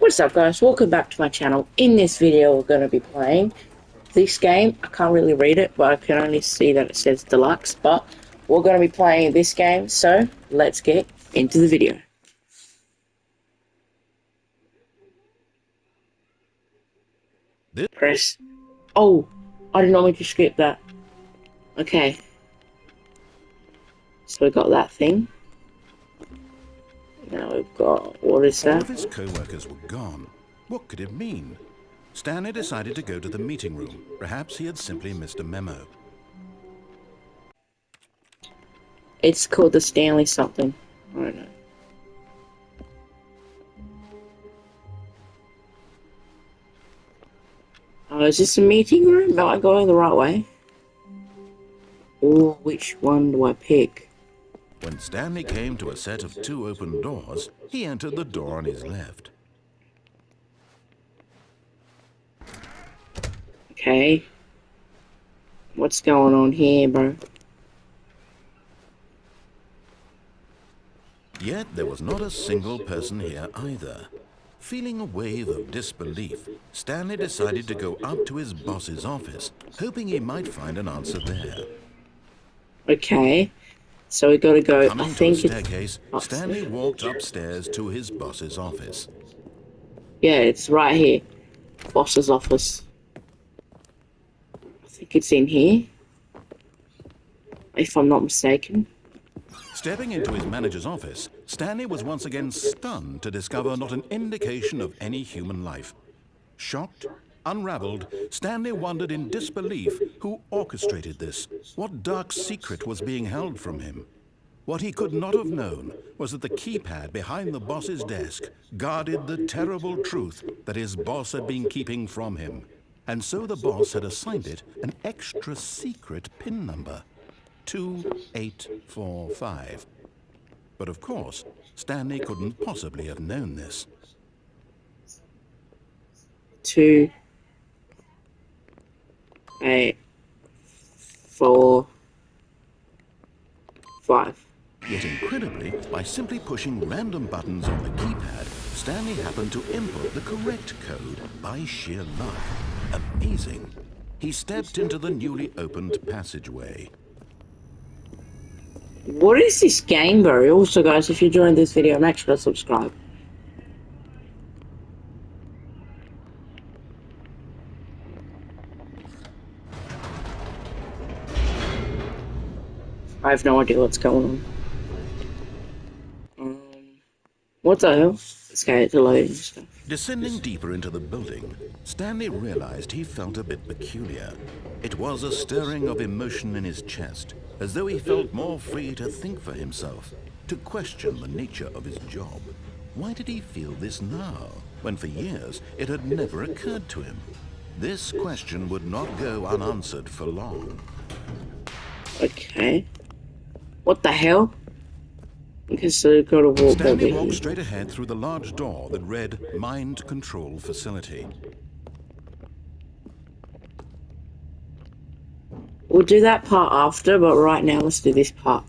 What's up guys, welcome back to my channel. In this video we're going to be playing this game. I can't really read it, but I can only see that it says deluxe, but we're going to be playing this game, so let's get into the video. Press. Oh, I did not mean to skip that. Okay. So we got that thing. Now we've got, what is that? All of his co-workers were gone. What could it mean? Stanley decided to go to the meeting room. Perhaps he had simply missed a memo. It's called the Stanley something. I don't know. Oh, is this a meeting room? Am I going the right way? Or which one do I pick? When Stanley came to a set of two open doors, he entered the door on his left. Okay. What's going on here, bro? Yet there was not a single person here either. Feeling a wave of disbelief, Stanley decided to go up to his boss's office, hoping he might find an answer there. Okay. So we gotta go, Coming I think to a staircase, Stanley walked upstairs to his boss's office. Yeah, it's right here. Boss's office. I think it's in here. If I'm not mistaken. Stepping into his manager's office, Stanley was once again stunned to discover not an indication of any human life. Shocked, unraveled, Stanley wondered in disbelief who orchestrated this. What dark secret was being held from him? What he could not have known was that the keypad behind the boss's desk guarded the terrible truth that his boss had been keeping from him. And so the boss had assigned it an extra secret PIN number. 2845. But of course, Stanley couldn't possibly have known this. 2, 8, 4, 5. Yet incredibly, by simply pushing random buttons on the keypad, Stanley happened to input the correct code by sheer luck. Amazing. He stepped into the newly opened passageway. What is this game, bro? Also, guys, if you're enjoying this video, make sure to subscribe. I have no idea what's going on. What the hell? This guy had to load and stuff. Descending deeper into the building, Stanley realized he felt a bit peculiar. It was a stirring of emotion in his chest, as though he felt more free to think for himself, to question the nature of his job. Why did he feel this now, when for years it had never occurred to him? This question would not go unanswered for long. Okay. What the hell? Okay, so you've got to walk Stanley walked straight ahead through the large door that read Mind Control Facility. We'll do that part after, but right now let's do this part.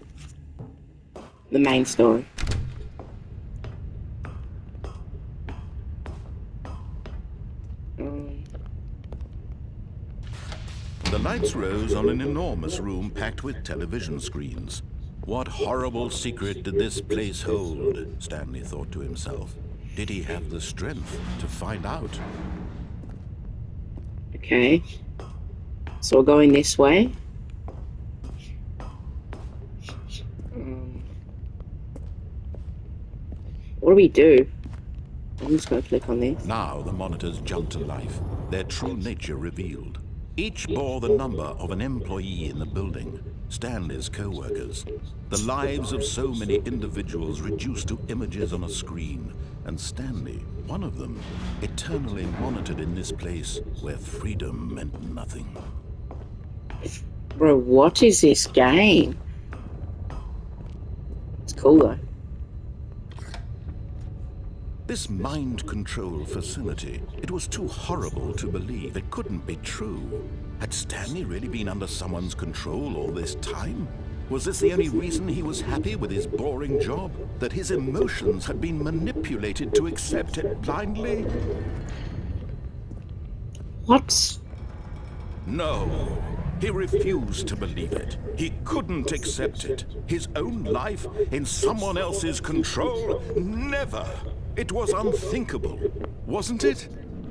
The main story. The lights rose on an enormous room packed with television screens. What horrible secret did this place hold? Stanley thought to himself. Did he have the strength to find out? Okay. So we're going this way. What do we do? I'm just going to click on this. Now the monitors jumped to life, their true nature revealed. Each bore the number of an employee in the building, Stanley's co-workers. The lives of so many individuals reduced to images on a screen, and Stanley, one of them, eternally monitored in this place where freedom meant nothing. Bro, what is this game? It's cool though. This mind control facility, it was too horrible to believe. It couldn't be true. Had Stanley really been under someone's control all this time? Was this the only reason he was happy with his boring job? That his emotions had been manipulated to accept it blindly? What? No. He refused to believe it. He couldn't accept it. His own life in someone else's control? Never. It was unthinkable. Wasn't it?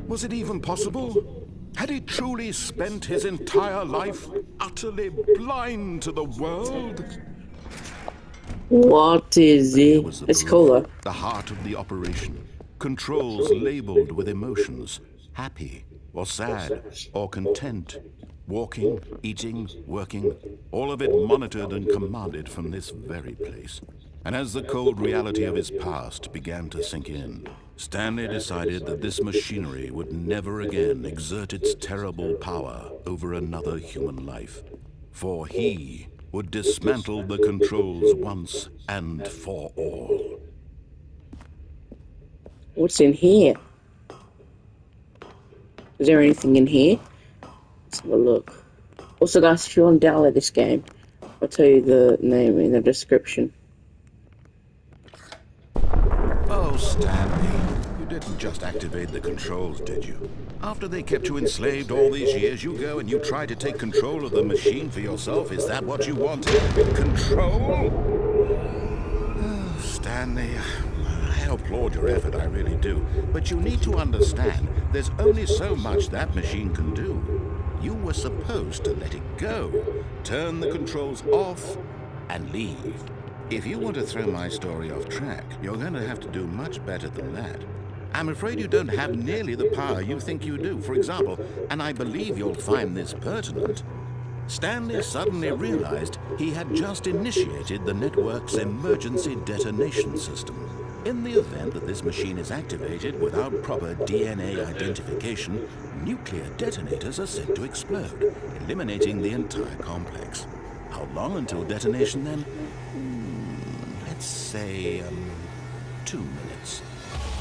Was it even possible? Had he truly spent his entire life utterly blind to the world? What is it? It's cooler. The heart of the operation. Controls labeled with emotions. Happy or sad or content. Walking, eating, working. All of it monitored and commanded from this very place. And as the cold reality of his past began to sink in, Stanley decided that this machinery would never again exert its terrible power over another human life. For he would dismantle the controls once and for all. What's in here? Is there anything in here? Let's have a look. Also, guys, if you want to download this game, I'll tell you the name in the description. Oh, Stanley, you didn't just activate the controls, did you? After they kept you enslaved all these years, you go and you try to take control of the machine for yourself? Is that what you wanted? Control? Oh, Stanley, I applaud your effort, I really do. But you need to understand, there's only so much that machine can do. You were supposed to let it go, turn the controls off, and leave. If you want to throw my story off track, you're going to have to do much better than that. I'm afraid you don't have nearly the power you think you do. For example, and I believe you'll find this pertinent, Stanley suddenly realized he had just initiated the network's emergency detonation system. In the event that this machine is activated without proper DNA identification, nuclear detonators are said to explode, eliminating the entire complex. How long until detonation then? Let's say, 2 minutes.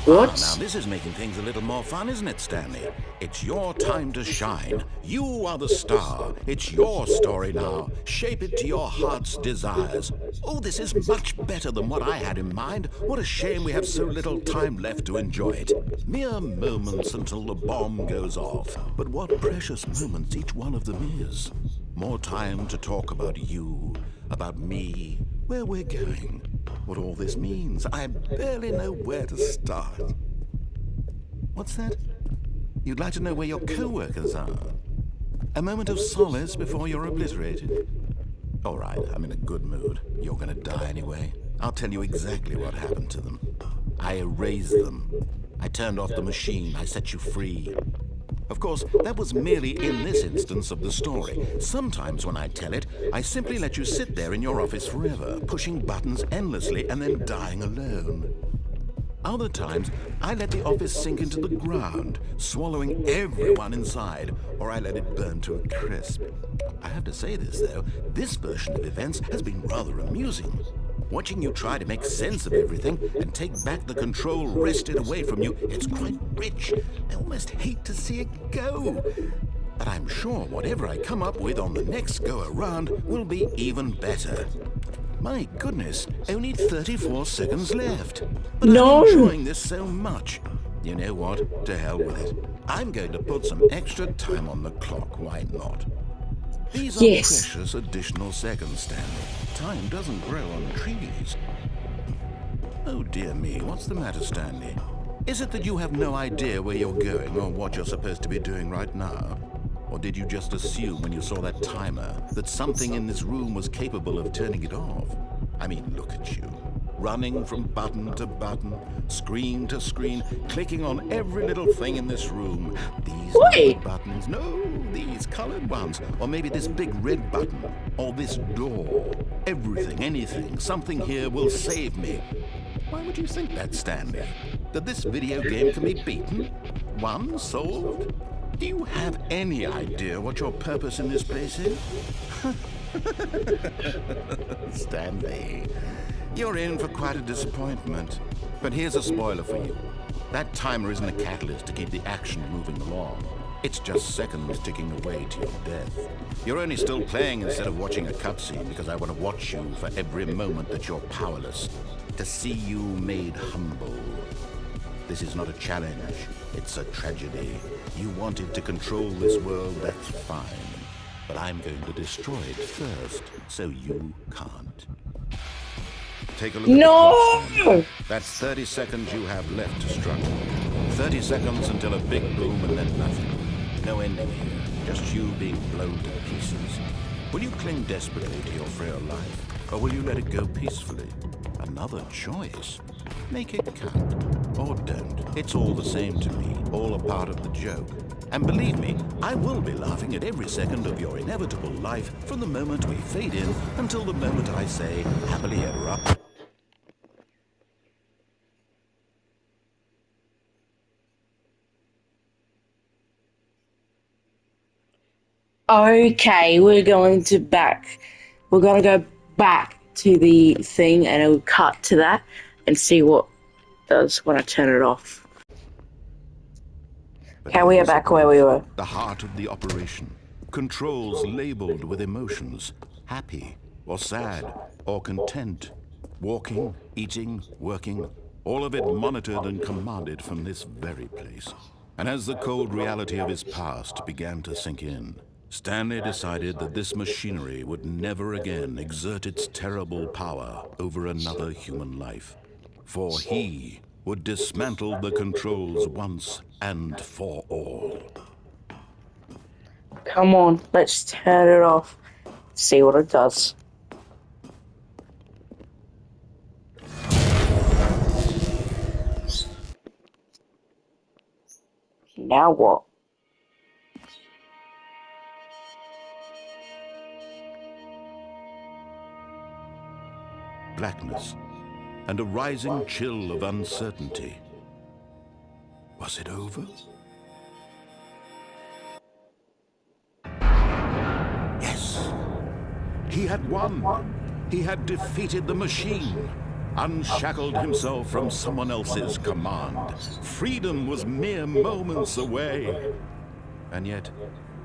What? Now this is making things a little more fun, isn't it, Stanley? It's your time to shine. You are the star. It's your story now. Shape it to your heart's desires. Oh, this is much better than what I had in mind. What a shame we have so little time left to enjoy it. Mere moments until the bomb goes off. But what precious moments each one of them is. More time to talk about you, about me, where we're going, what all this means. I barely know where to start. What's that? You'd like to know where your co-workers are? A moment of solace before you're obliterated? All right, I'm in a good mood. You're gonna die anyway. I'll tell you exactly what happened to them. I erased them. I turned off the machine. I set you free. Of course, that was merely in this instance of the story. Sometimes when I tell it, I simply let you sit there in your office forever, pushing buttons endlessly and then dying alone. Other times, I let the office sink into the ground, swallowing everyone inside, or I let it burn to a crisp. I have to say this, though, this version of events has been rather amusing. Watching you try to make sense of everything and take back the control wrested away from you, it's quite rich. I almost hate to see it go. But I'm sure whatever I come up with on the next go-around will be even better. My goodness, only 34 seconds left. But No. I'm enjoying this so much. You know what? To hell with it. I'm going to put some extra time on the clock. Why not? These are Yes. precious additional seconds, Stanley. Time doesn't grow on trees. Oh dear me, what's the matter, Stanley? Is it that you have no idea where you're going or what you're supposed to be doing right now? Or did you just assume when you saw that timer that something in this room was capable of turning it off? I mean, look at you. Running from button to button, screen to screen, clicking on every little thing in this room. These Wait. little buttons, no, these colored ones. Or maybe this big red button, or this door. Everything, anything, something here will save me. Why would you think that, Stanley? That this video game can be beaten? Won? Solved? Do you have any idea what your purpose in this place is? Stanley, you're in for quite a disappointment. But here's a spoiler for you. That timer isn't a catalyst to keep the action moving along. It's just seconds ticking away to your death. You're only still playing instead of watching a cutscene because I want to watch you for every moment that you're powerless, to see you made humble. This is not a challenge, it's a tragedy. You wanted to control this world, that's fine. But I'm going to destroy it first, so you can't. Take a look at the clock, Stan. That's 30 seconds you have left to struggle. 30 seconds until a big boom and then nothing. No ending here, just you being blown to pieces. Will you cling desperately to your frail life, or will you let it go peacefully? Another choice. Make it count, or don't. It's all the same to me, all a part of the joke. And believe me, I will be laughing at every second of your inevitable life from the moment we fade in until the moment I say, happily ever after. Okay, we're going to go back to the thing and it'll cut to that and see what it does when I turn it off. Okay, we are back where we were. The heart of the operation. Controls labeled with emotions. Happy, or sad, or content. Walking, eating, working. All of it monitored and commanded from this very place. And as the cold reality of his past began to sink in, Stanley decided that this machinery would never again exert its terrible power over another human life. For he would dismantle the controls once and for all. Come on, let's turn it off. See what it does. Now what? Blackness and a rising chill of uncertainty. Was it over? Yes. He had won. He had defeated the machine, unshackled himself from someone else's command. Freedom was mere moments away. And yet,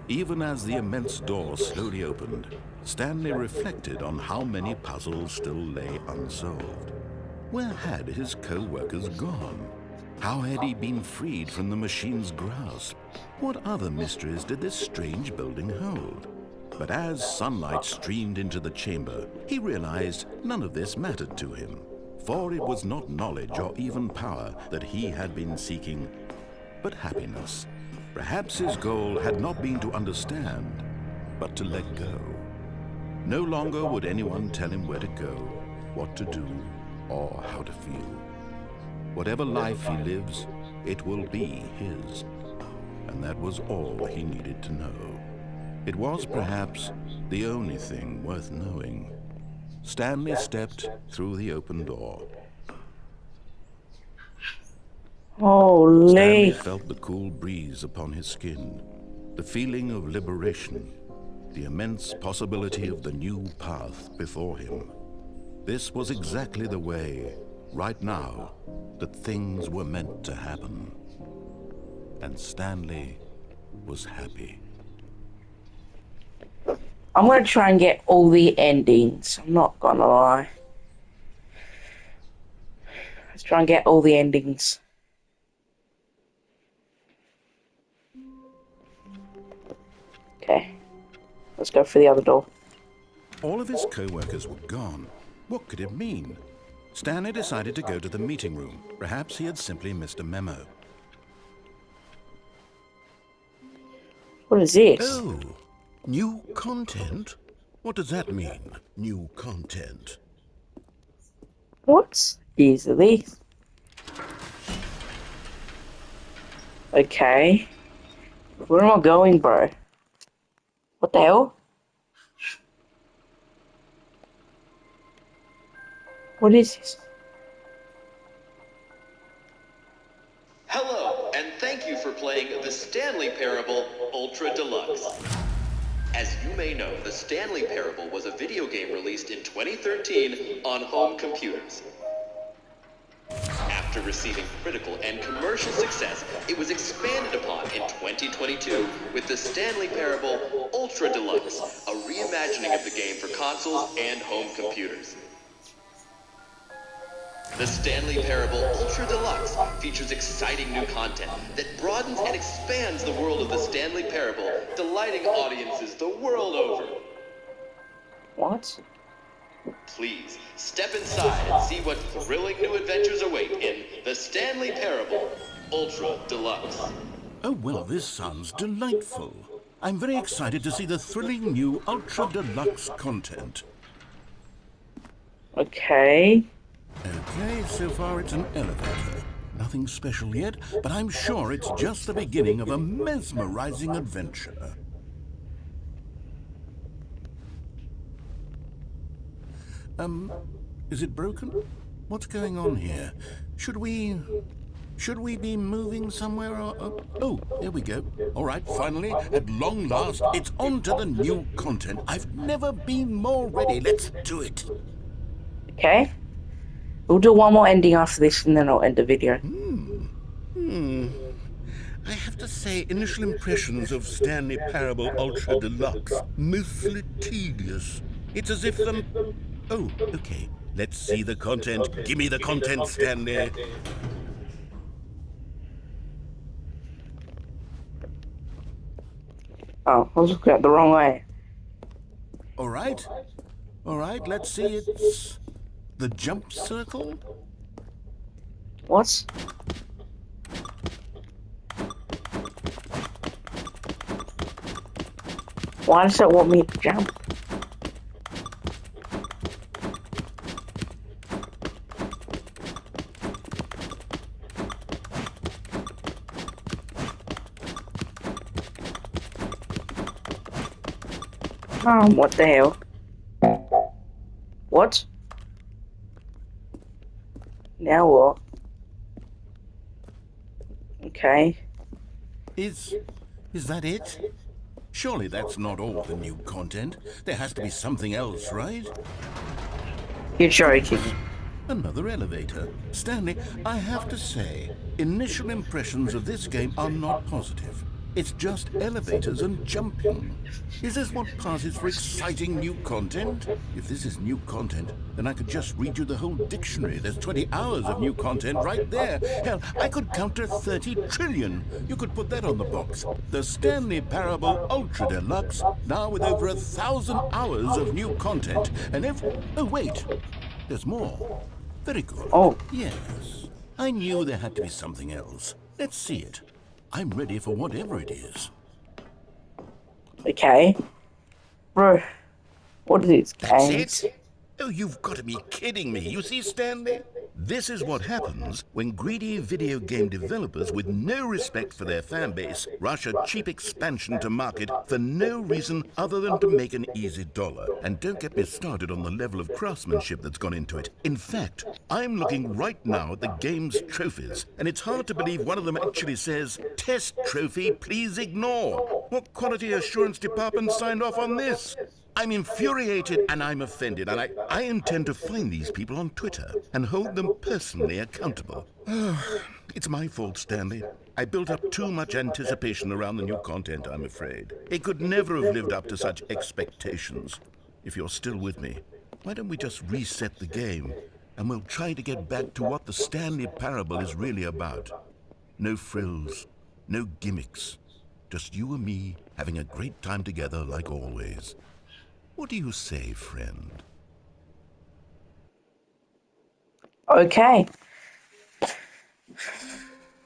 even as the immense door slowly opened, Stanley reflected on how many puzzles still lay unsolved. Where had his co-workers gone? How had he been freed from the machine's grasp? What other mysteries did this strange building hold? But as sunlight streamed into the chamber, he realized none of this mattered to him. For it was not knowledge or even power that he had been seeking, but happiness. Perhaps his goal had not been to understand, but to let go. No longer would anyone tell him where to go, what to do, or how to feel. Whatever life he lives, it will be his. And that was all he needed to know. It was perhaps the only thing worth knowing. Stanley stepped through the open door. Holy. Stanley felt the cool breeze upon his skin, the feeling of liberation, the immense possibility of the new path before him. This was exactly the way, right now, that things were meant to happen. And Stanley was happy. I'm gonna try and get all the endings. I'm not gonna lie. Let's try and get all the endings. Okay. Let's go for the other door. All of his co-workers were gone. What could it mean? Stanley decided to go to the meeting room. Perhaps he had simply missed a memo. What is this? Oh, new content? What does that mean, new content? What is this? Okay. Where am I going, bro? What the hell? What is this? Hello, and thank you for playing The Stanley Parable Ultra Deluxe. As you may know, The Stanley Parable was a video game released in 2013 on home computers. After After receiving critical and commercial success, it was expanded upon in 2022 with the Stanley Parable Ultra Deluxe, a reimagining of the game for consoles and home computers. The Stanley Parable Ultra Deluxe features exciting new content that broadens and expands the world of the Stanley Parable, delighting audiences the world over. What? Please, step inside and see what thrilling new adventures await in The Stanley Parable Ultra Deluxe. Oh, well, this sounds delightful. I'm very excited to see the thrilling new Ultra Deluxe content. Okay. Okay, so far it's an elevator. Nothing special yet, but I'm sure it's just the beginning of a mesmerizing adventure. Is it broken? What's going on here? Should we be moving somewhere or... Oh, there we go. All right, finally, at long last, it's on to the new content. I've never been more ready. Let's do it. Okay. We'll do one more ending after this and then I'll end the video. I have to say, initial impressions of Stanley Parable Ultra Deluxe, mostly tedious. It's as if Oh, okay. Let's see the content. Give me the content, Stanley. Oh, I was looking at the wrong way. All right, let's see. It's the jump circle? What? Why does it want me to jump? What the hell? What? Now what? Okay. Is that it? Surely that's not all the new content. There has to be something else, right? You're joking. Another elevator. Stanley, I have to say, initial impressions of this game are not positive. It's just elevators and jumping. Is this what passes for exciting new content? If this is new content, then I could just read you the whole dictionary. There's 20 hours of new content right there. Hell, I could count to 30 trillion. You could put that on the box. The Stanley Parable Ultra Deluxe, now with over 1,000 hours of new content. And oh, wait. There's more. Very good. Oh. Yes. I knew there had to be something else. Let's see it. I'm ready for whatever it is. Okay. Bro, what is this game? That's it? Oh, you've got to be kidding me. You see, Stanley? This is what happens when greedy video game developers with no respect for their fan base rush a cheap expansion to market for no reason other than to make an easy dollar. And don't get me started on the level of craftsmanship that's gone into it. In fact, I'm looking right now at the game's trophies, and it's hard to believe one of them actually says, "Test trophy, please ignore." What quality assurance department signed off on this? I'm infuriated and I'm offended, and I intend to find these people on Twitter and hold them personally accountable. It's my fault, Stanley. I built up too much anticipation around the new content, I'm afraid. It could never have lived up to such expectations. If you're still with me, why don't we just reset the game and we'll try to get back to what the Stanley Parable is really about. No frills, no gimmicks. Just you and me having a great time together like always. What do you say, friend? Okay.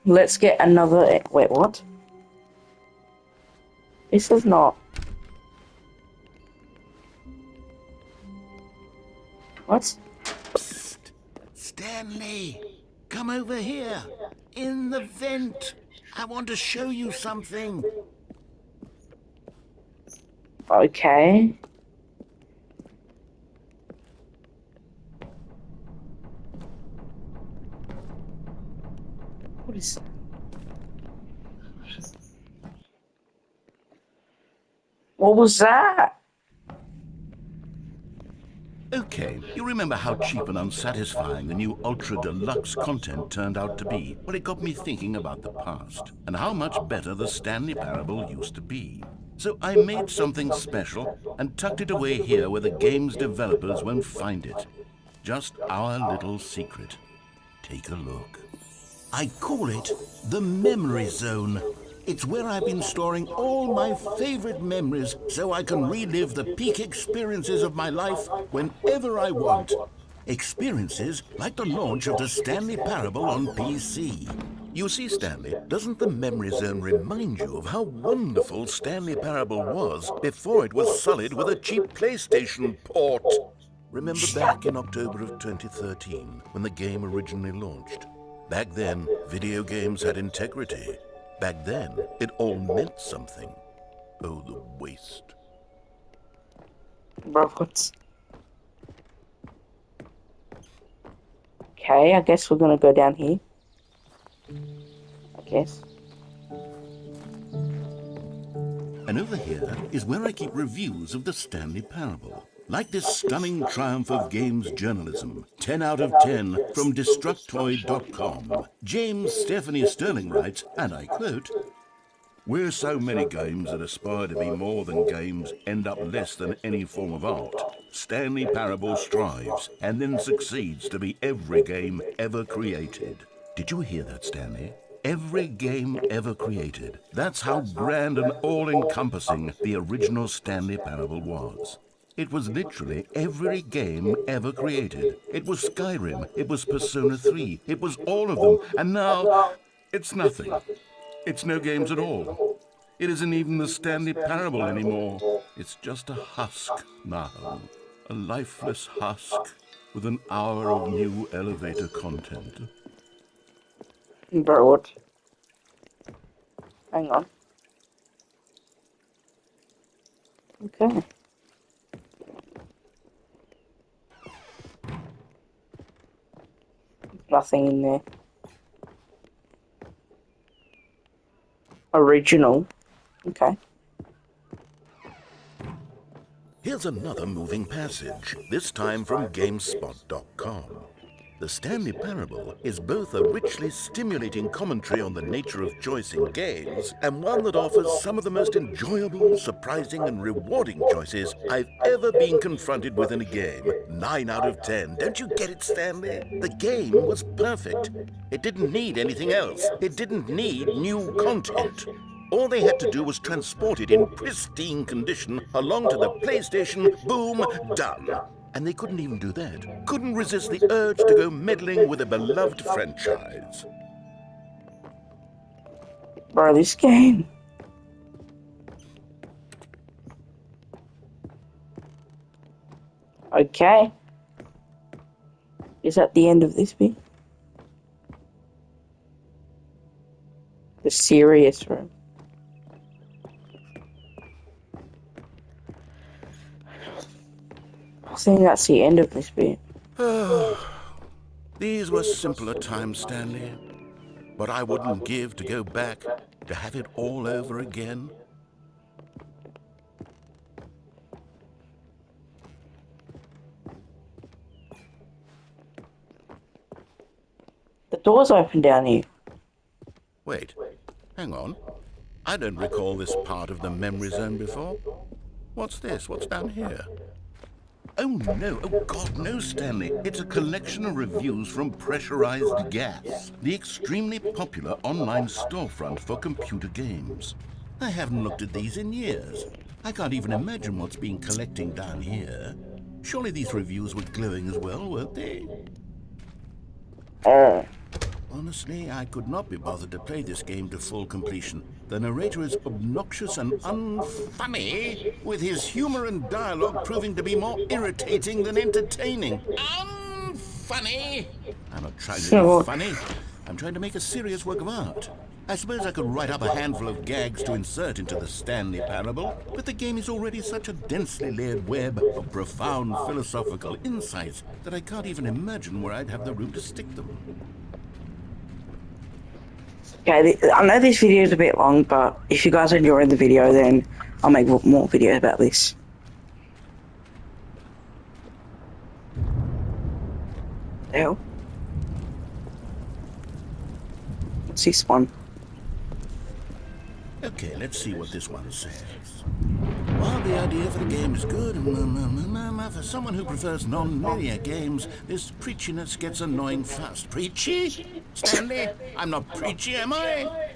Let's get another... Wait, what? This is not... What? Psst. Stanley, come over here. In the vent. I want to show you something. Okay. What is... What was that? Okay, you remember how cheap and unsatisfying the new Ultra Deluxe content turned out to be? Well, it got me thinking about the past, and how much better the Stanley Parable used to be. So I made something special and tucked it away here where the game's developers won't find it. Just our little secret. Take a look. I call it the Memory Zone. It's where I've been storing all my favorite memories so I can relive the peak experiences of my life whenever I want. Experiences like the launch of the Stanley Parable on PC. You see, Stanley, doesn't the Memory Zone remind you of how wonderful Stanley Parable was before it was sullied with a cheap PlayStation port? Remember back in October of 2013 when the game originally launched? Back then, video games had integrity. Back then, it all meant something. Oh, the waste. Bro, what? Okay, I guess we're gonna go down here. I guess. And over here is where I keep reviews of the Stanley Parable. Like this stunning triumph of games journalism, 10 out of 10 from Destructoid.com. James Stephanie Sterling writes, and I quote, "Where so many games that aspire to be more than games end up less than any form of art, Stanley Parable strives and then succeeds to be every game ever created." Did you hear that, Stanley? Every game ever created. That's how grand and all-encompassing the original Stanley Parable was. It was literally every game ever created. It was Skyrim, it was Persona 3, it was all of them, and now it's nothing. It's no games at all. It isn't even the Stanley Parable anymore. It's just a husk now. A lifeless husk with an hour of new elevator content. Bro, what? Hang on. Okay. Nothing in there. Original. Okay. Here's another moving passage, this time from GameSpot.com. The Stanley Parable is both a richly stimulating commentary on the nature of choice in games and one that offers some of the most enjoyable, surprising, and rewarding choices I've ever been confronted with in a game. 9 out of 10. Don't you get it, Stanley? The game was perfect. It didn't need anything else. It didn't need new content. All they had to do was transport it in pristine condition along to the PlayStation. Boom, done. And they couldn't even do that. Couldn't resist the urge to go meddling with a beloved franchise. Bro, this game. Okay. Is that the end of this bit? The serious room. I think that's the end of this bit. These were simpler times, Stanley. But I wouldn't give to go back to have it all over again. The door's open down here. Wait, hang on. I don't recall this part of the Memory Zone before. What's this? What's down here? Oh no, oh God, no, Stanley. It's a collection of reviews from Pressurized Gas, the extremely popular online storefront for computer games. I haven't looked at these in years. I can't even imagine what's been collecting down here. Surely these reviews were glowing as well, weren't they? Honestly, I could not be bothered to play this game to full completion. The narrator is obnoxious and unfunny, with his humor and dialogue proving to be more irritating than entertaining. Unfunny? I'm not trying to be funny. I'm trying to make a serious work of art. I suppose I could write up a handful of gags to insert into the Stanley Parable, but the game is already such a densely layered web of profound philosophical insights that I can't even imagine where I'd have the room to stick them. Okay, I know this video is a bit long, but if you guys are enjoying the video, then I'll make more videos about this. the hell? What's this one? Okay, let's see what this one says. While the idea for the game is good, for someone who prefers non-linear games, this preachiness gets annoying fast. Preachy? Stanley? I'm not preachy, am I?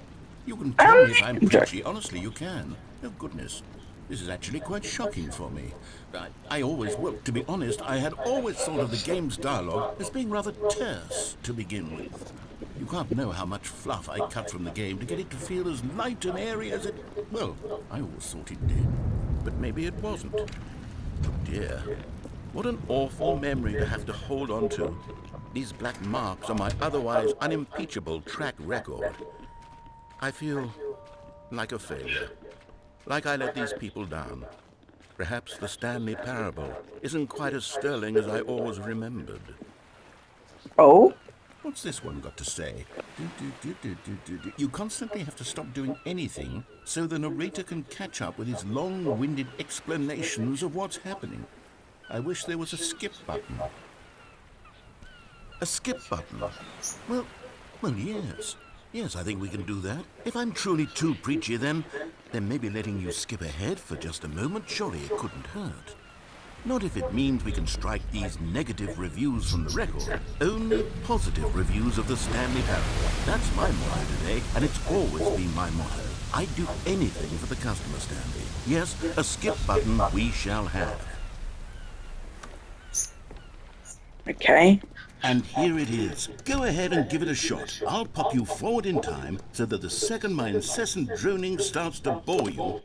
You can tell me if I'm preachy. Honestly, you can. Oh, goodness. This is actually quite shocking for me. Well, to be honest, I had always thought of the game's dialogue as being rather terse to begin with. You can't know how much fluff I cut from the game to get it to feel as light and airy as it... Well, I always thought it did. But maybe it wasn't. Oh dear. What an awful memory to have to hold on to. These black marks on my otherwise unimpeachable track record. I feel like a failure. Like I let these people down. Perhaps the Stanley Parable isn't quite as sterling as I always remembered. Oh? What's this one got to say? You constantly have to stop doing anything so the narrator can catch up with his long-winded explanations of what's happening. I wish there was a skip button. A skip button? Well, yes. Yes, I think we can do that. If I'm truly too preachy, then maybe letting you skip ahead for just a moment, surely it couldn't hurt. Not if it means we can strike these negative reviews from the record. Only positive reviews of the Stanley Parable. That's my motto today, and it's always been my motto. I'd do anything for the customer, Stanley. Yes, a skip button we shall have. Okay. And here it is. Go ahead and give it a shot. I'll pop you forward in time so that the second my incessant droning starts to bore you...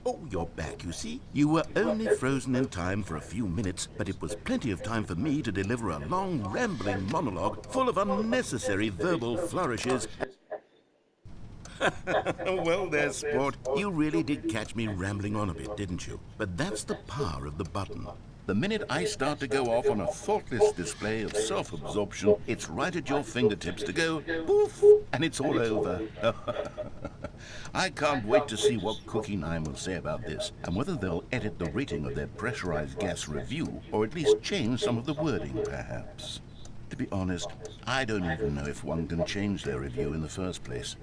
Oh, you're back, you see. You were only frozen in time for a few minutes, but it was plenty of time for me to deliver a long, rambling monologue full of unnecessary verbal flourishes. Well there, sport. You really did catch me rambling on a bit, didn't you? But that's the power of the button. The minute I start to go off on a thoughtless display of self-absorption, it's right at your fingertips to go poof, and it's all over. I can't wait to see what Cookie 9 will say about this, and whether they'll edit the rating of their pressurized gas review, or at least change some of the wording, perhaps. To be honest, I don't even know if one can change their review in the first place.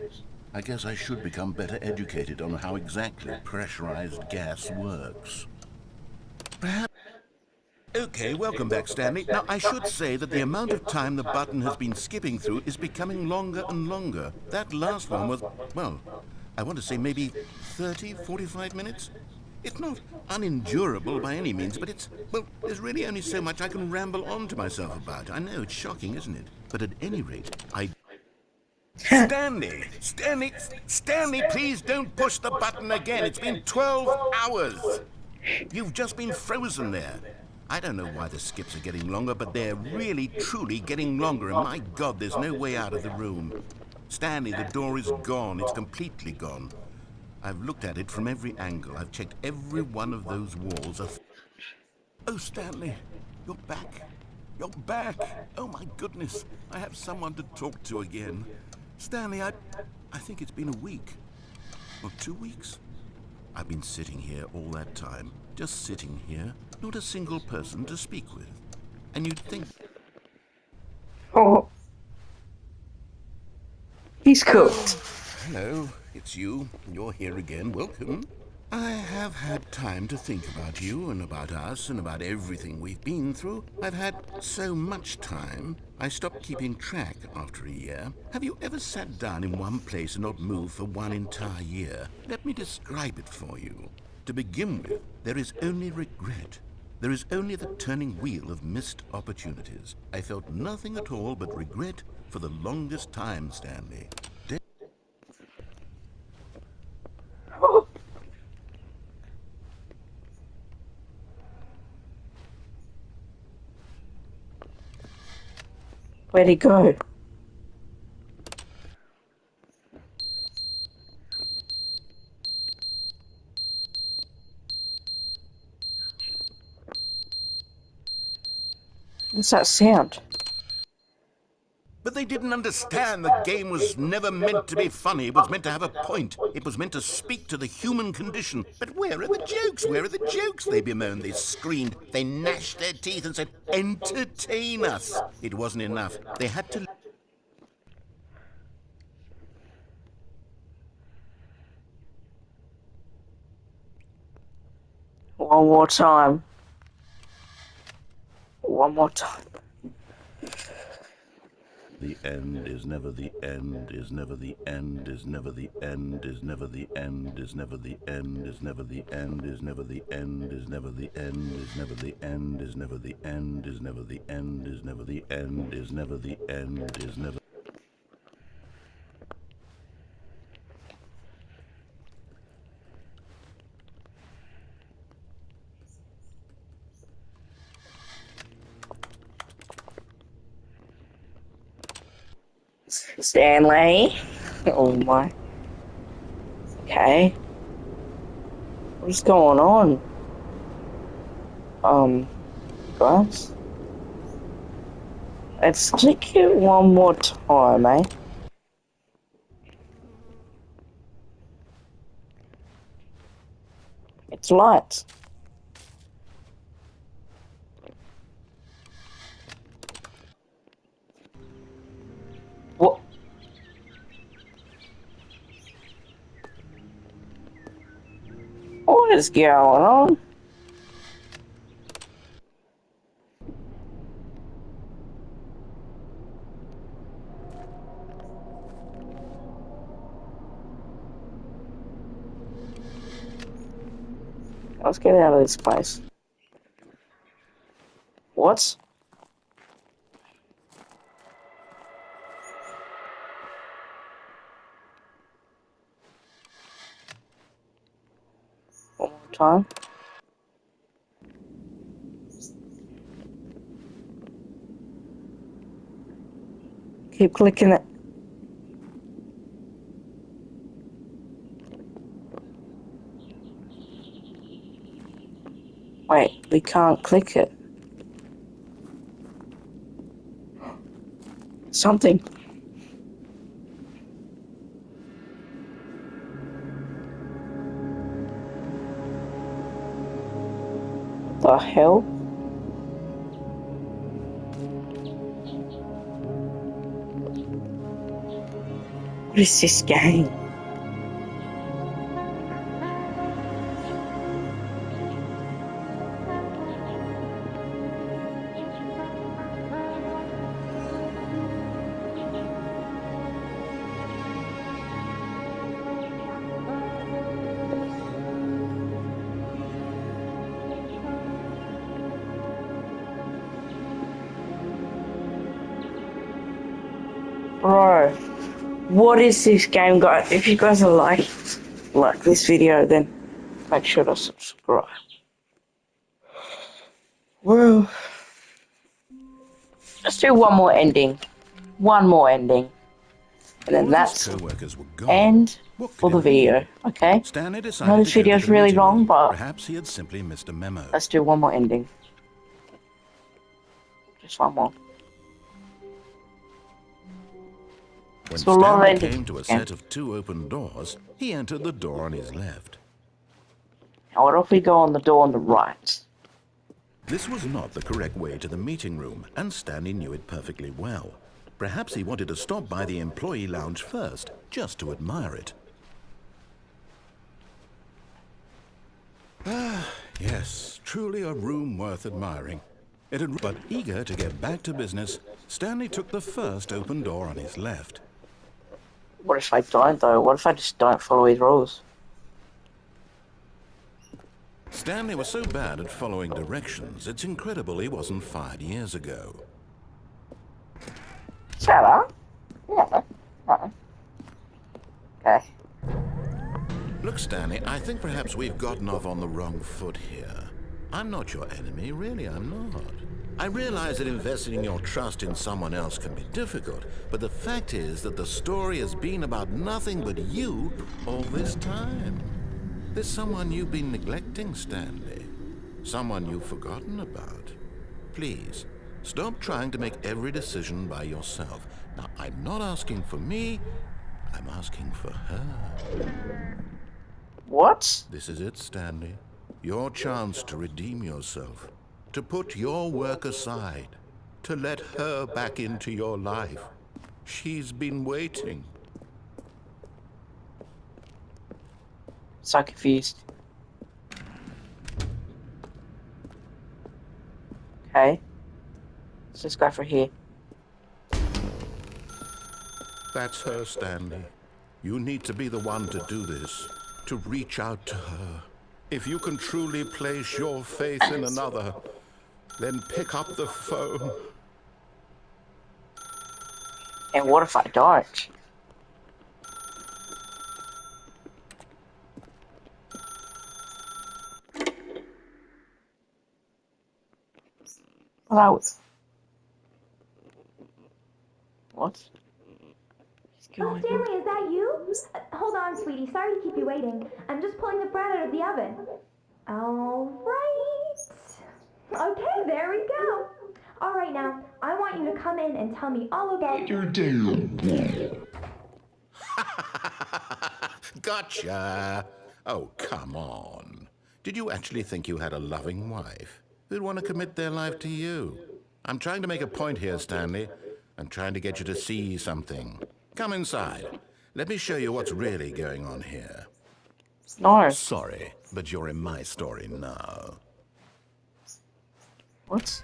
I guess I should become better educated on how exactly pressurized gas works. Perhaps... Okay, welcome back, Stanley. Now, I should say that the amount of time the button has been skipping through is becoming longer and longer. That last one was, well, I want to say maybe 30, 45 minutes? It's not unendurable by any means, but it's, well, there's really only so much I can ramble on to myself about. I know, it's shocking, isn't it? But at any rate, Stanley, please don't push the button again. It's been 12 hours. You've just been frozen there. I don't know why the skips are getting longer, but they're really, truly getting longer, and my God, there's no way out of the room. Stanley, the door is gone. It's completely gone. I've looked at it from every angle. I've checked every one of those walls. Oh, Stanley, you're back. You're back. Oh, my goodness. I have someone to talk to again. Stanley, I think it's been a week. Or 2 weeks. I've been sitting here all that time. Just sitting here. Not a single person to speak with. And you'd think... Oh. He's cooked. Hello, it's you. You're here again. Welcome. I have had time to think about you and about us and about everything we've been through. I've had so much time, I stopped keeping track after a year. Have you ever sat down in one place and not moved for one entire year? Let me describe it for you. To begin with, there is only regret. There is only the turning wheel of missed opportunities. I felt nothing at all but regret for the longest time, Stanley. Where'd he go? What's that sound? But they didn't understand the game was never meant to be funny. It was meant to have a point. It was meant to speak to the human condition. But where are the jokes? Where are the jokes? They bemoaned, they screamed, they gnashed their teeth and said, entertain us. It wasn't enough. They had to... One more time. One more time. The end is never the end, is never the end, is never the end, is never the end, is never the end, is never the end, is never the end, is never the end, is never the end, is never the end, is never the end, is never the end, is never the end, is never. Stanley. Oh my. Okay. What's going on? Guys. Let's click it one more time, eh? It's lights. What? What is going on? Let's get out of this place. What? One more time. Keep clicking it. Wait, we can't click it. Something. The hell? What is this game? Bro, what is this game, guys? If you guys are like this video, then make sure to subscribe. Well, let's do one more ending. One more ending. And then that's co-workers were gone. end What for could the it mean? video, okay? Stanley I know decided this to go video to is the really meeting long, room. but Perhaps he had simply missed a memo. let's do one more ending. Just one more. When So a lot of Stanley endings, came to a yeah. set of 2 open doors, he entered the door on his left. Now what if we go on the door on the right? This was not the correct way to the meeting room, and Stanley knew it perfectly well. Perhaps he wanted to stop by the employee lounge first, just to admire it. Ah, yes, truly a room worth admiring. But eager to get back to business, Stanley took the first open door on his left. What if I don't though? What if I just don't follow his rules? Stanley was so bad at following directions, it's incredible he wasn't fired years ago. Shut up. Yeah. Okay. Look, Stanley, I think perhaps we've gotten off on the wrong foot here. I'm not your enemy, really, I'm not. I realize that investing your trust in someone else can be difficult, but the fact is that the story has been about nothing but you all this time. There's someone you've been neglecting, Stanley. Someone you've forgotten about. Please, Stop trying to make every decision by yourself. Now, I'm not asking for me, I'm asking for her. What? This is it, Stanley. Your chance to redeem yourself, to put your work aside, to let her back into your life. She's been waiting. So confused. Okay. Let's just go for here. That's her, Stanley. You need to be the one to do this, to reach out to her. If you can truly place your faith in another, then pick up the phone. And what if I don't? Hello. What? Oh, Stanley, is that you? Hold on, sweetie. Sorry to keep you waiting. I'm just pulling the bread out of the oven. All right. Okay, there we go. All right, now, I want you to come in and tell me all about your day. Gotcha! Oh, come on. Did you actually think you had a loving wife who'd want to commit their life to you? I'm trying to make a point here, Stanley. I'm trying to get you to see something. Come inside. Let me show you what's really going on here. No. Sorry, but you're in my story now. What?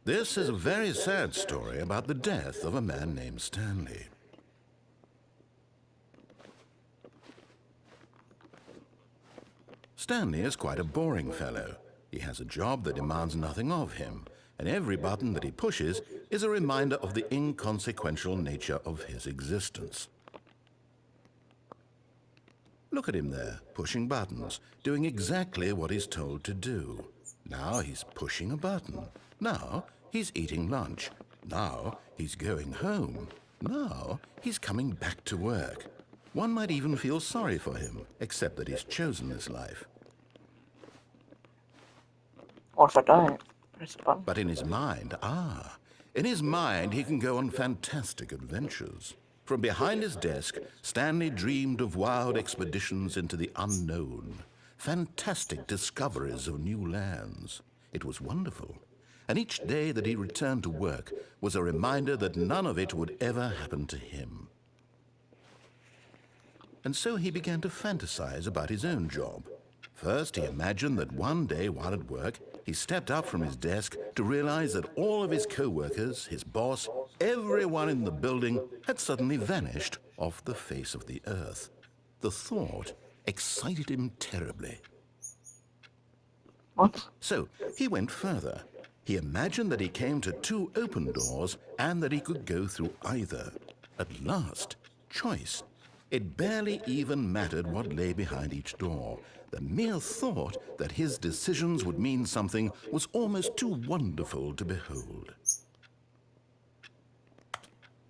This is a very sad story about the death of a man named Stanley. Stanley is quite a boring fellow. He has a job that demands nothing of him, and every button that he pushes is a reminder of the inconsequential nature of his existence. Look at him there, pushing buttons, doing exactly what he's told to do. Now he's pushing a button. Now he's eating lunch. Now he's going home. Now he's coming back to work. One might even feel sorry for him, except that he's chosen this life. What if I don't? Press the button. But in his mind, in his mind he can go on fantastic adventures. From behind his desk, Stanley dreamed of wild expeditions into the unknown, fantastic discoveries of new lands. It was wonderful. And each day that he returned to work was a reminder that none of it would ever happen to him. And so he began to fantasize about his own job. First, he imagined that one day while at work, he stepped up from his desk to realize that all of his co-workers, his boss, everyone in the building had suddenly vanished off the face of the earth. The thought excited him terribly. What? So he went further. He imagined that he came to two open doors and that he could go through either. At last, choice. It barely even mattered what lay behind each door. The mere thought that his decisions would mean something was almost too wonderful to behold.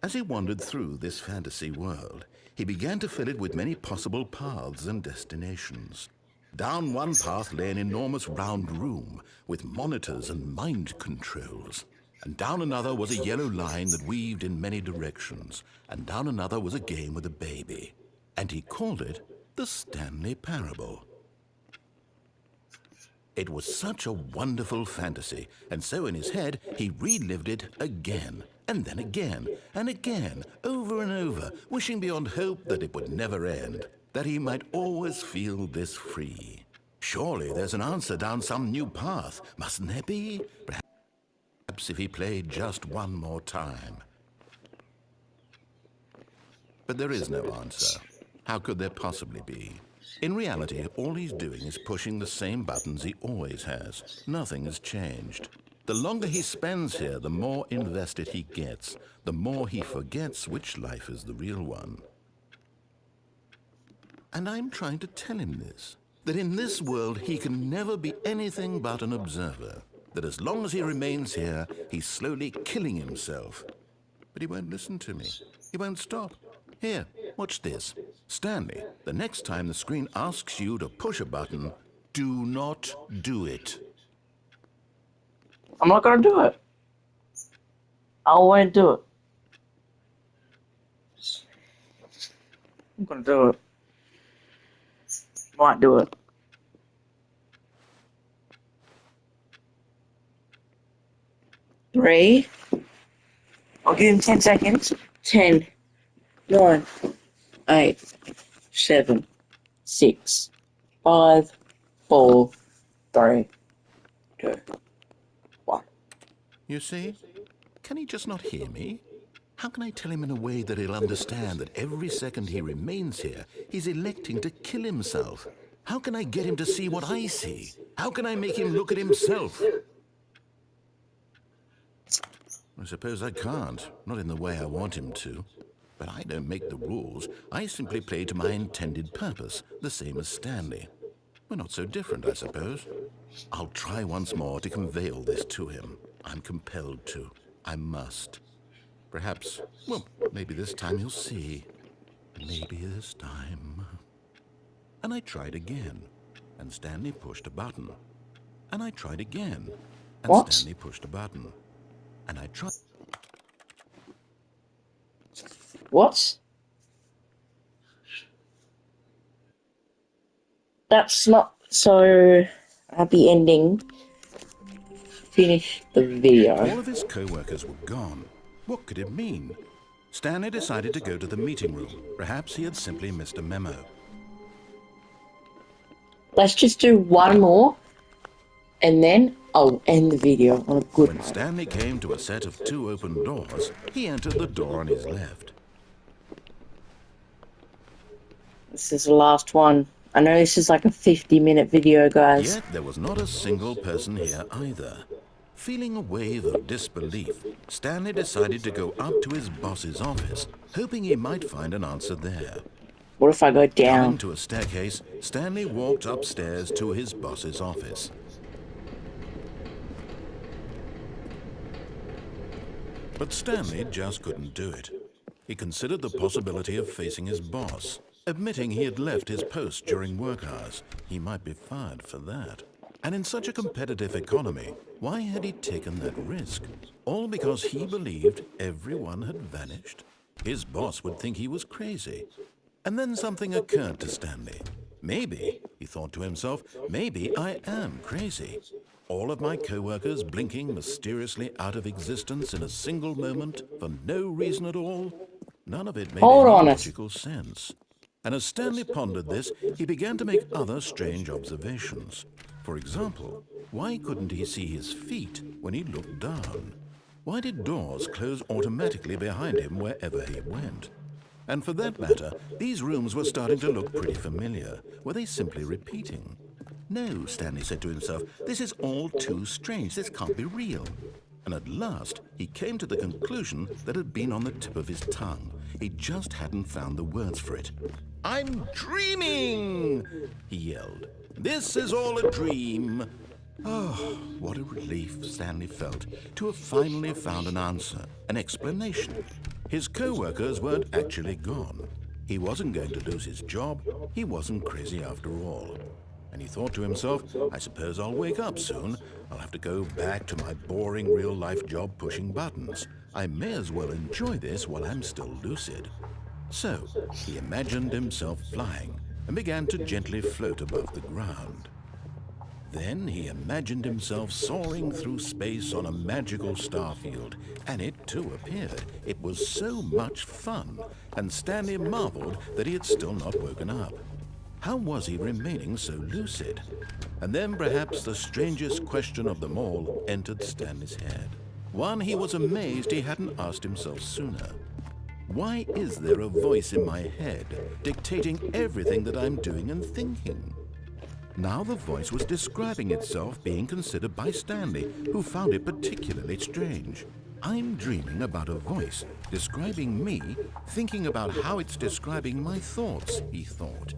As he wandered through this fantasy world, he began to fill it with many possible paths and destinations. Down one path lay an enormous round room with monitors and mind controls. And down another was a yellow line that weaved in many directions. And down another was a game with a baby. And he called it the Stanley Parable. It was such a wonderful fantasy, and so in his head he relived it again, and then again, and again, over and over, wishing beyond hope that it would never end, that he might always feel this free. Surely there's an answer down some new path, mustn't there be? Perhaps if he played just one more time. But there is no answer. How could there possibly be? In reality, all he's doing is pushing the same buttons he always has. Nothing has changed. The longer he spends here, the more invested he gets, the more he forgets which life is the real one. And I'm trying to tell him this, that in this world he can never be anything but an observer, that as long as he remains here, he's slowly killing himself. But he won't listen to me. He won't stop. Here, watch this. Stanley, the next time the screen asks you to push a button, do not do it. I'm not gonna do it. I won't do it. I'm gonna do it. Might do it. Three. I'll give him 10 seconds. 10, 9, 8, 7, 6, 5, 4, 3, 2, 1. You see? Can he just not hear me? How can I tell him in a way that he'll understand that every second he remains here, he's electing to kill himself? How can I get him to see what I see? How can I make him look at himself? I suppose I can't, not in the way I want him to. But I don't make the rules. I simply play to my intended purpose, the same as Stanley. We're not so different, I suppose. I'll try once more to convey all this to him. I'm compelled to. I must. Perhaps, well, maybe this time he'll see. Maybe this time. And I tried again, and Stanley pushed a button. And I tried again, and What? Stanley pushed a button. And I tried. What? That's not so. Happy ending. Finish the video. All of his co-workers were gone. What could it mean? Stanley decided to go to the meeting room. Perhaps he had simply missed a memo. Let's just do one more, and then I'll end the video on a good When note. Stanley came to a set of 2 open doors, he entered the door on his left. This is the last one. I know this is like a 50-minute video, guys. Yet there was not a single person here either. Feeling a wave of disbelief, Stanley decided to go up to his boss's office, hoping he might find an answer there. What if I go Coming down? to a staircase, Stanley walked upstairs to his boss's office. But Stanley just couldn't do it. He considered the possibility of facing his boss. Admitting he had left his post during work hours, he might be fired for that. And in such a competitive economy, why had he taken that risk? All because he believed everyone had vanished? His boss would think he was crazy. And then something occurred to Stanley. Maybe, he thought to himself, maybe I am crazy. All of my co-workers blinking mysteriously out of existence in a single moment for no reason at all? None of it made Hold any on a- logical sense. And as Stanley pondered this, he began to make other strange observations. For example, why couldn't he see his feet when he looked down? Why did doors close automatically behind him wherever he went? And for that matter, these rooms were starting to look pretty familiar. Were they simply repeating? No, Stanley said to himself, this is all too strange. This can't be real. And at last, he came to the conclusion that had been on the tip of his tongue. He just hadn't found the words for it. I'm dreaming, he yelled. This is all a dream. Oh, what a relief Stanley felt to have finally found an answer, an explanation. His co-workers weren't actually gone. He wasn't going to lose his job. He wasn't crazy after all. And he thought to himself, I suppose I'll wake up soon. I'll have to go back to my boring real-life job pushing buttons. I may as well enjoy this while I'm still lucid. So, he imagined himself flying and began to gently float above the ground. Then he imagined himself soaring through space on a magical starfield, and it too appeared. It was so much fun, and Stanley marveled that he had still not woken up. How was he remaining so lucid? And then perhaps the strangest question of them all entered Stanley's head. One he was amazed he hadn't asked himself sooner. Why is there a voice in my head dictating everything that I'm doing and thinking? Now the voice was describing itself being considered by Stanley, who found it particularly strange. I'm dreaming about a voice describing me, thinking about how it's describing my thoughts, he thought.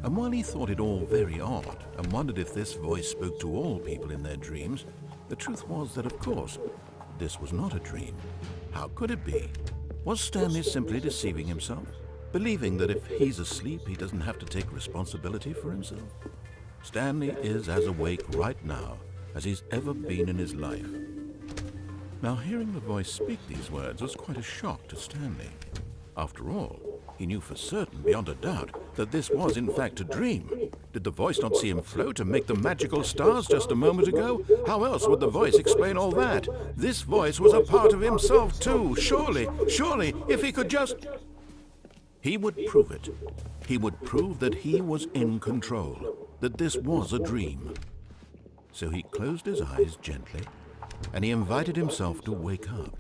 And while he thought it all very odd and wondered if this voice spoke to all people in their dreams, the truth was that, of course, this was not a dream. How could it be? Was Stanley simply deceiving himself, believing that if he's asleep, he doesn't have to take responsibility for himself? Stanley is as awake right now as he's ever been in his life. Now, hearing the voice speak these words was quite a shock to Stanley. After all, he knew for certain, beyond a doubt, that this was in fact a dream. Did the voice not see him float and make the magical stars just a moment ago? How else would the voice explain all that? This voice was a part of himself too. Surely, if he could just... He would prove it. He would prove that he was in control, that this was a dream. So he closed his eyes gently, and he invited himself to wake up.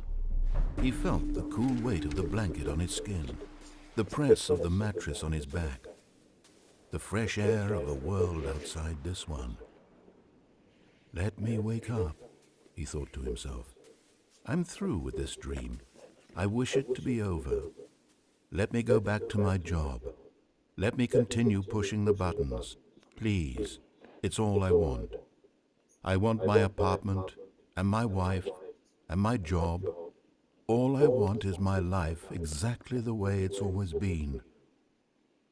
He felt the cool weight of the blanket on his skin, the press of the mattress on his back, the fresh air of a world outside this one. Let me wake up, he thought to himself. I'm through with this dream. I wish it to be over. Let me go back to my job. Let me continue pushing the buttons. Please, it's all I want. I want my apartment, and my wife, and my job. All I want is my life exactly the way it's always been.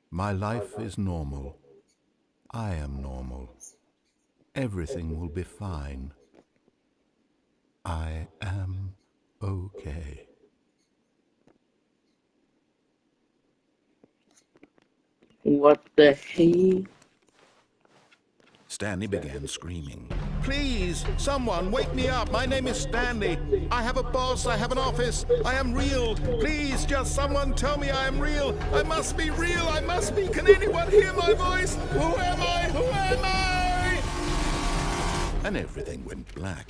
My life is normal. I am normal. Everything will be fine. I am okay. What the hell? Stanley began screaming. Please, someone, wake me up. My name is Stanley. I have a boss. I have an office. I am real. Please, just someone tell me I am real. I must be real. I must be. Can anyone hear my voice? Who am I? Who am I? And everything went black.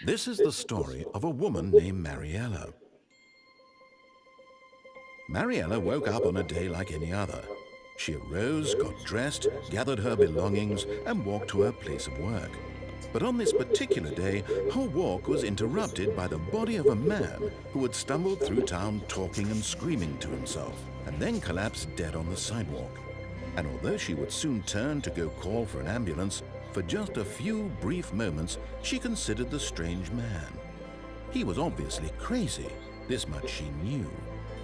This is the story of a woman named Mariella. Mariella woke up on a day like any other. She arose, got dressed, gathered her belongings, and walked to her place of work. But on this particular day, her walk was interrupted by the body of a man who had stumbled through town talking and screaming to himself, and then collapsed dead on the sidewalk. And although she would soon turn to go call for an ambulance, for just a few brief moments, she considered the strange man. He was obviously crazy. This much she knew.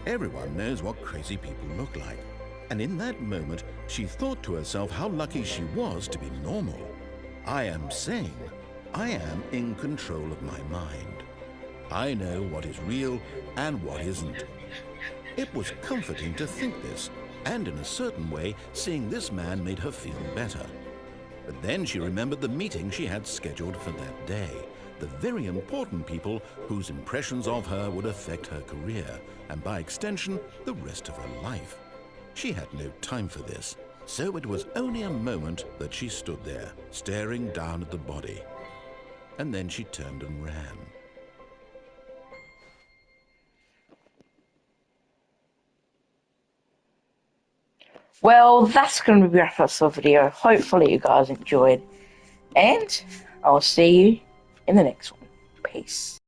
Everyone knows what crazy people look like. And in that moment, she thought to herself how lucky she was to be normal. I am sane. I am in control of my mind. I know what is real and what isn't. It was comforting to think this, and in a certain way, seeing this man made her feel better. But then she remembered the meeting she had scheduled for that day. The very important people whose impressions of her would affect her career, and by extension, the rest of her life. She had no time for this, so it was only a moment that she stood there, staring down at the body. And then she turned and ran. Well, that's going to be wrap up the video. Hopefully you guys enjoyed. And I'll see you in the next one. Peace.